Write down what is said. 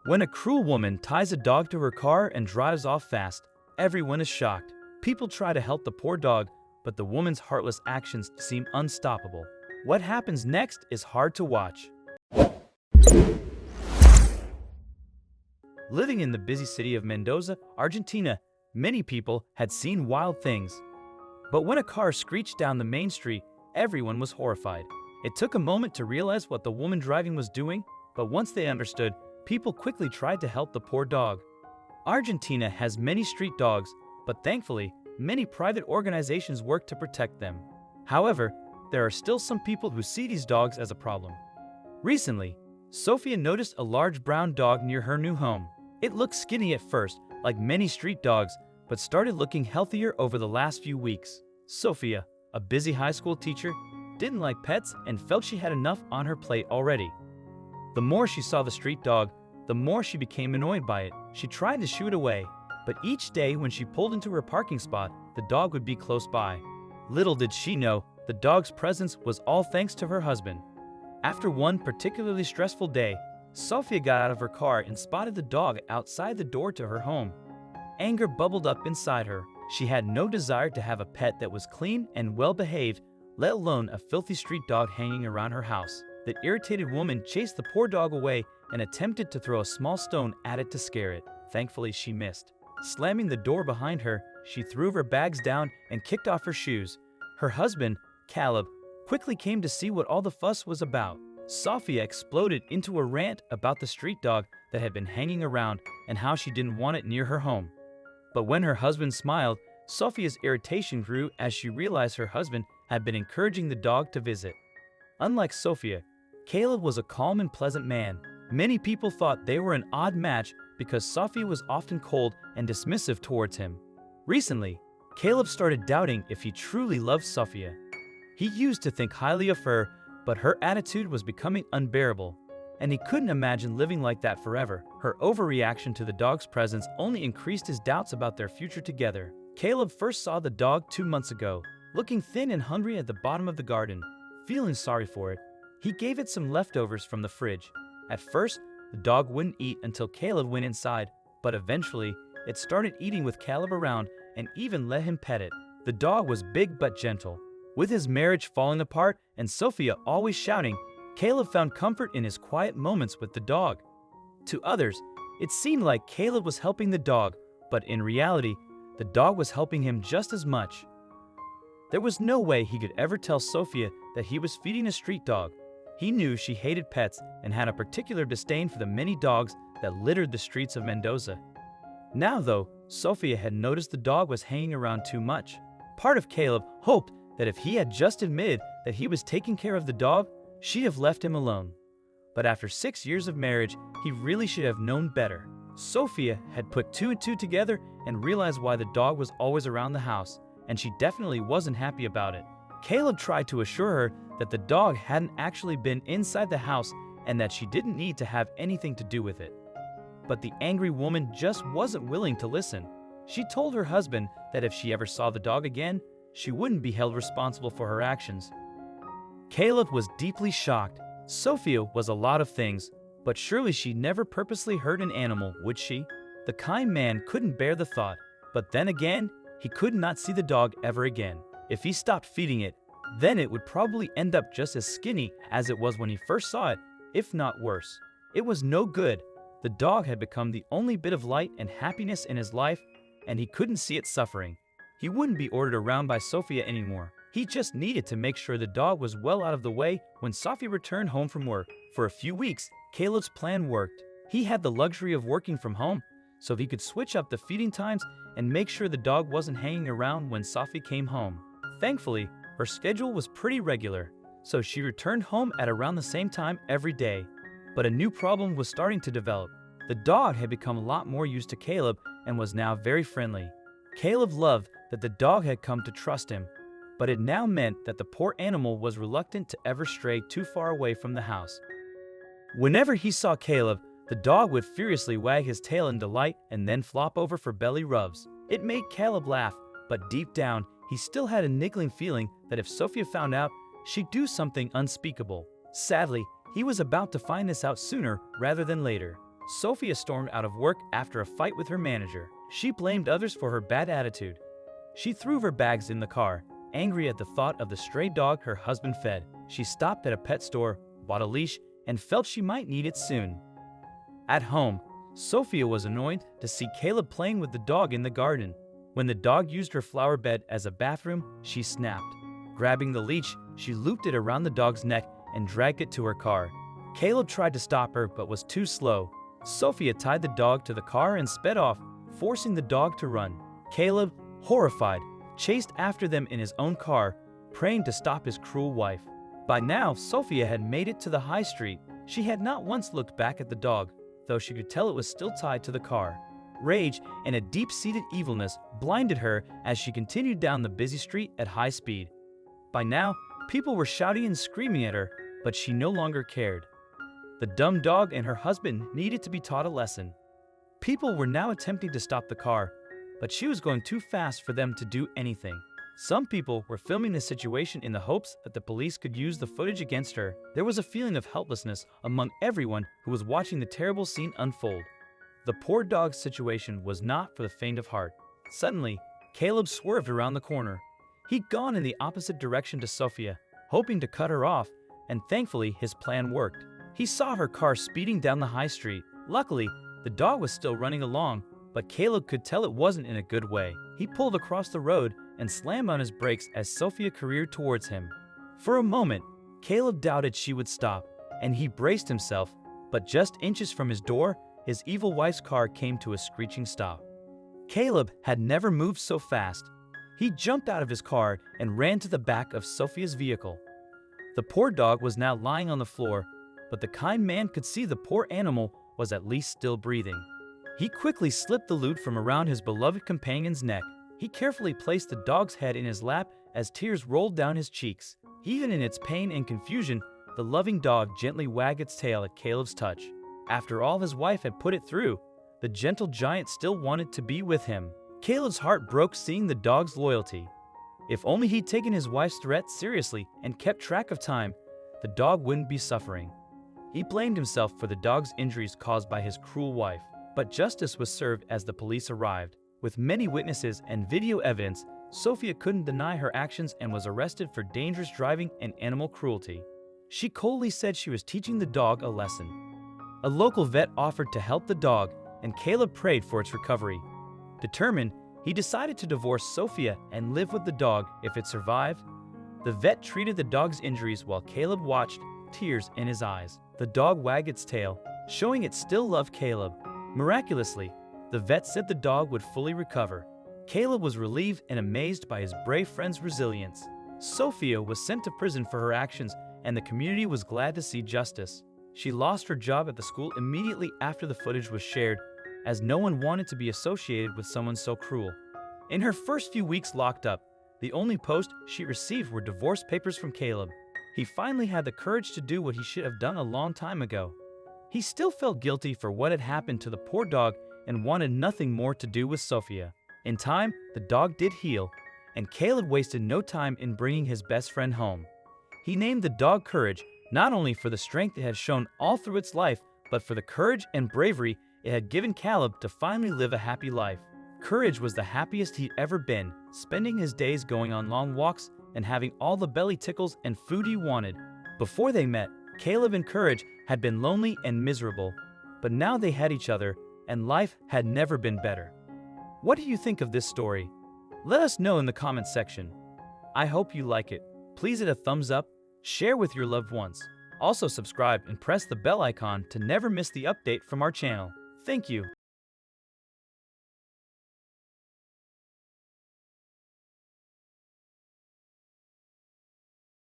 When a cruel woman ties a dog to her car and drives off fast, everyone is shocked. People try to help the poor dog, but the woman's heartless actions seem unstoppable. What happens next is hard to watch. Living in the busy city of Mendoza, Argentina, many people had seen wild things. But when a car screeched down the main street, everyone was horrified. It took a moment to realize what the woman driving was doing, but once they understood, people quickly tried to help the poor dog. Argentina has many street dogs, but thankfully, many private organizations work to protect them. However, there are still some people who see these dogs as a problem. Recently, Sophia noticed a large brown dog near her new home. It looked skinny at first, like many street dogs, but started looking healthier over the last few weeks. Sophia, a busy high school teacher, didn't like pets and felt she had enough on her plate already. The more she saw the street dog, the more she became annoyed by it. She tried to shoo it away, but each day when she pulled into her parking spot, the dog would be close by. Little did she know, the dog's presence was all thanks to her husband. After one particularly stressful day, Sophia got out of her car and spotted the dog outside the door to her home. Anger bubbled up inside her. She had no desire to have a pet that was clean and well-behaved, let alone a filthy street dog hanging around her house. The irritated woman chased the poor dog away and attempted to throw a small stone at it to scare it. Thankfully, she missed. Slamming the door behind her, she threw her bags down and kicked off her shoes. Her husband, Caleb, quickly came to see what all the fuss was about. Sophia exploded into a rant about the street dog that had been hanging around and how she didn't want it near her home. But when her husband smiled, Sophia's irritation grew as she realized her husband had been encouraging the dog to visit. Unlike Sophia, Caleb was a calm and pleasant man. Many people thought they were an odd match because Sophia was often cold and dismissive towards him. Recently, Caleb started doubting if he truly loved Sophia. He used to think highly of her, but her attitude was becoming unbearable, and he couldn't imagine living like that forever. Her overreaction to the dog's presence only increased his doubts about their future together. Caleb first saw the dog 2 months ago, looking thin and hungry at the bottom of the garden. Feeling sorry for it, he gave it some leftovers from the fridge. At first, the dog wouldn't eat until Caleb went inside, but eventually, it started eating with Caleb around and even let him pet it. The dog was big but gentle. With his marriage falling apart and Sophia always shouting, Caleb found comfort in his quiet moments with the dog. To others, it seemed like Caleb was helping the dog, but in reality, the dog was helping him just as much. There was no way he could ever tell Sophia that he was feeding a street dog. He knew she hated pets and had a particular disdain for the many dogs that littered the streets of Mendoza. Now, though, Sophia had noticed the dog was hanging around too much. Part of Caleb hoped that if he had just admitted that he was taking care of the dog, she'd have left him alone. But after 6 years of marriage, he really should have known better. Sophia had put 2 and 2 together and realized why the dog was always around the house, and she definitely wasn't happy about it. Caleb tried to assure her that the dog hadn't actually been inside the house and that she didn't need to have anything to do with it. But the angry woman just wasn't willing to listen. She told her husband that if she ever saw the dog again, she wouldn't be held responsible for her actions. Caleb was deeply shocked. Sophia was a lot of things, but surely she never purposely hurt an animal, would she? The kind man couldn't bear the thought, but then again, he could not see the dog ever again. If he stopped feeding it, then it would probably end up just as skinny as it was when he first saw it, if not worse. It was no good. The dog had become the only bit of light and happiness in his life, and he couldn't see it suffering. He wouldn't be ordered around by Sophia anymore. He just needed to make sure the dog was well out of the way when Sophia returned home from work. For a few weeks, Caleb's plan worked. He had the luxury of working from home, so he could switch up the feeding times and make sure the dog wasn't hanging around when Sophia came home. Thankfully, her schedule was pretty regular, so she returned home at around the same time every day. But a new problem was starting to develop. The dog had become a lot more used to Caleb and was now very friendly. Caleb loved that the dog had come to trust him, but it now meant that the poor animal was reluctant to ever stray too far away from the house. Whenever he saw Caleb, the dog would furiously wag his tail in delight and then flop over for belly rubs. It made Caleb laugh, but deep down, he still had a niggling feeling that if Sophia found out, she'd do something unspeakable. Sadly, he was about to find this out sooner rather than later. Sophia stormed out of work after a fight with her manager. She blamed others for her bad attitude. She threw her bags in the car, angry at the thought of the stray dog her husband fed. She stopped at a pet store, bought a leash, and felt she might need it soon. At home, Sophia was annoyed to see Caleb playing with the dog in the garden. When the dog used her flower bed as a bathroom, she snapped. Grabbing the leash, she looped it around the dog's neck and dragged it to her car. Caleb tried to stop her but was too slow. Sophia tied the dog to the car and sped off, forcing the dog to run. Caleb, horrified, chased after them in his own car, praying to stop his cruel wife. By now, Sophia had made it to the high street. She had not once looked back at the dog, though she could tell it was still tied to the car. Rage and a deep-seated evilness blinded her as she continued down the busy street at high speed. By now, people were shouting and screaming at her, but she no longer cared. The dumb dog and her husband needed to be taught a lesson. People were now attempting to stop the car, but she was going too fast for them to do anything. Some people were filming the situation in the hopes that the police could use the footage against her. There was a feeling of helplessness among everyone who was watching the terrible scene unfold. The poor dog's situation was not for the faint of heart. Suddenly, Caleb swerved around the corner. He'd gone in the opposite direction to Sophia, hoping to cut her off, and thankfully his plan worked. He saw her car speeding down the high street. Luckily, the dog was still running along, but Caleb could tell it wasn't in a good way. He pulled across the road and slammed on his brakes as Sophia careered towards him. For a moment, Caleb doubted she would stop, and he braced himself, but just inches from his door, his evil wife's car came to a screeching stop. Caleb had never moved so fast. He jumped out of his car and ran to the back of Sophia's vehicle. The poor dog was now lying on the floor, but the kind man could see the poor animal was at least still breathing. He quickly slipped the lute from around his beloved companion's neck. He carefully placed the dog's head in his lap as tears rolled down his cheeks. Even in its pain and confusion, the loving dog gently wagged its tail at Caleb's touch. After all his wife had put it through, the gentle giant still wanted to be with him. Caleb's heart broke seeing the dog's loyalty. If only he'd taken his wife's threat seriously and kept track of time, the dog wouldn't be suffering. He blamed himself for the dog's injuries caused by his cruel wife, but justice was served as the police arrived. With many witnesses and video evidence, Sophia couldn't deny her actions and was arrested for dangerous driving and animal cruelty. She coldly said she was teaching the dog a lesson. A local vet offered to help the dog, and Caleb prayed for its recovery. Determined, he decided to divorce Sophia and live with the dog if it survived. The vet treated the dog's injuries while Caleb watched, tears in his eyes. The dog wagged its tail, showing it still loved Caleb. Miraculously, the vet said the dog would fully recover. Caleb was relieved and amazed by his brave friend's resilience. Sophia was sent to prison for her actions, and the community was glad to see justice. She lost her job at the school immediately after the footage was shared, as no one wanted to be associated with someone so cruel. In her first few weeks locked up, the only post she received were divorce papers from Caleb. He finally had the courage to do what he should have done a long time ago. He still felt guilty for what had happened to the poor dog and wanted nothing more to do with Sophia. In time, the dog did heal, and Caleb wasted no time in bringing his best friend home. He named the dog Courage, not only for the strength it had shown all through its life, but for the courage and bravery it had given Caleb to finally live a happy life. Courage was the happiest he'd ever been, spending his days going on long walks and having all the belly tickles and food he wanted. Before they met, Caleb and Courage had been lonely and miserable, but now they had each other, and life had never been better. What do you think of this story? Let us know in the comments section. I hope you like it. Please hit a thumbs up, share with your loved ones. Also subscribe and press the bell icon to never miss the update from our channel. Thank you.